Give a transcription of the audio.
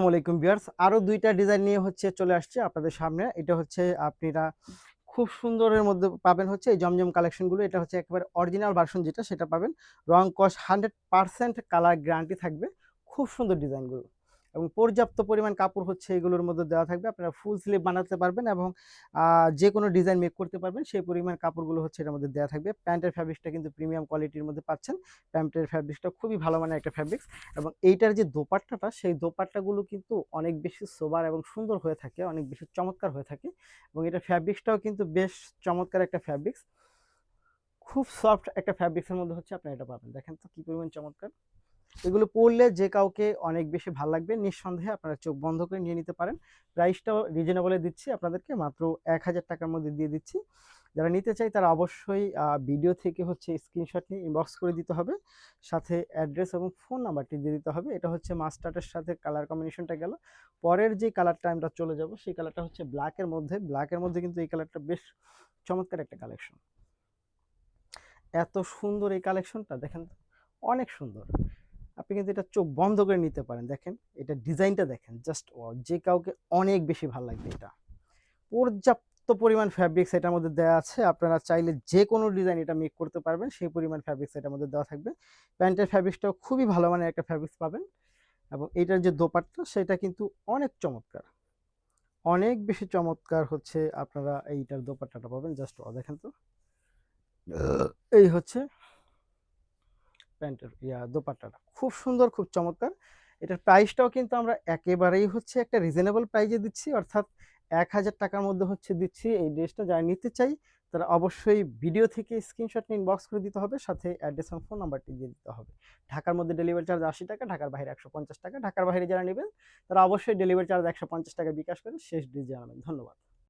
আসসালামু আলাইকুম ভিউয়ার্স, আরো ২ টা ডিজাইন নিয়ে চলে আসছে আপনাদের সামনে। এটা আপনারা খুব সুন্দরের মধ্যে পাবেন এই জমজম কালেকশনগুলো। এটা একেবারে অরিজিনাল ভার্সন যেটা সেটা পাবেন। রং কস 100% কালার গ্যারান্টি থাকবে। খুব সুন্দর ডিজাইনগুলো এবং পর্যাপ্ত পরিমাণ কাপড় এগুলোর মধ্যে দেওয়া থাকবে। আপনারা ফুল স্লিভ বানাতে পারবেন এবং যেকোনো ডিজাইন মেক করতে পারবেন। সেই পরিমাণ কাপড়গুলো এটার মধ্যে দেওয়া থাকবে। প্যান্টের ফ্যাব্রিক্সটা কিন্তু প্রিমিয়াম কোয়ালিটির মধ্যে পাচ্ছেন। প্যান্টের ফ্যাব্রিক্সটা খুবই ভালো মানের একটা ফ্যাব্রিক্স এবং এইটার যে দোপাট্টাটা সেই দোপাট্টাগুলো কিন্তু অনেক বেশি সোবার এবং সুন্দর হয়ে থাকে, অনেক বেশি চমৎকার হয়ে থাকে এবং এটার ফ্যাব্রিক্সটাও কিন্তু বেশ চমৎকার একটা ফ্যাব্রিক্স। খুব সফট একটা ফ্যাব্রিক্সের মধ্যে আপনারা এটা পাবেন। দেখেন তো কি পরিমাণ চমৎকার। এগুলো পরলে যে কাউকে অনেক বেশি ভালো লাগবে। নিঃসন্দেহে আপনারা চোখ বন্ধ করে নিয়ে নিতে পারেন। প্রাইসটাও রিজনেবলে দিচ্ছি আপনাদেরকে, মাত্র ১,০০০ টাকার মধ্যে দিয়ে দিচ্ছি। যারা নিতে চায় তারা অবশ্যই ভিডিও থেকে স্ক্রিনশট নিয়ে ইনবক্স করে দিতে হবে। সাথে অ্যাড্রেস এবং ফোন নাম্বারটি দিয়ে দিতে হবে। এটা মাস্টার্ডের সাথে কালার কম্বিনেশনটা গেল। পরের যে কালারটা আমরা চলে যাব সেই কালারটা ব্ল্যাকের মধ্যে। ব্ল্যাকের মধ্যে কিন্তু এই কালারটা বেশ চমৎকার একটা কালেকশন। এত সুন্দর এই কালেকশনটা দেখেন, অনেক সুন্দর। আপনি কিন্তু এটা চোখ বন্ধ করে নিতে পারেন। দেখেন এটা ডিজাইনটা দেখেন, জাস্ট ওয়াও! যে কাউকে অনেক বেশি ভালো লাগবে এটা। পর্যাপ্ত পরিমাণ ফ্যাব্রিক্স এটার মধ্যে দেওয়া আছে। আপনারা চাইলে যেকোনো ডিজাইন এটা মেক করতে পারবেন। সেই পরিমাণ ফ্যাব্রিক্স এটার মধ্যে দেওয়া থাকবে। প্যান্টের ফ্যাব্রিক্সটাও খুবই ভালো মানের একটা ফ্যাব্রিক্স পাবেন এবং এটার যে দোপাট্টা সেটা কিন্তু অনেক চমৎকার। অনেক বেশি চমৎকার আপনারা এইটার দোপাট্টাটা পাবেন। Just wow! দেখেন তো। এই প্যান্টের দোপাট্টাটা খুব সুন্দর, খুব চমৎকার। এটার প্রাইসটাও কিন্তু আমরা একেবারেই একটা রিজনেবল প্রাইজে দিচ্ছি, অর্থাৎ ১,০০০ টাকার মধ্যে দিচ্ছি এই ড্রেসটা। যারা নিতে চাই তারা অবশ্যই ভিডিও থেকে স্ক্রিনশট নিয়ে ইনবক্স করে দিতে হবে, সাথে অ্যাড্রেস এবং ফোন নাম্বারটি দিয়ে দিতে হবে। ঢাকার মধ্যে ডেলিভারি চার্জ ৮০ টাকা, ঢাকার বাইরে ১৫০ টাকা। ঢাকার বাইরে যারা নেবেন তারা অবশ্যই ডেলিভারি চার্জ ১৫০ টাকা বিকাশ করে শেষ ড্রেস জানাবেন। ধন্যবাদ।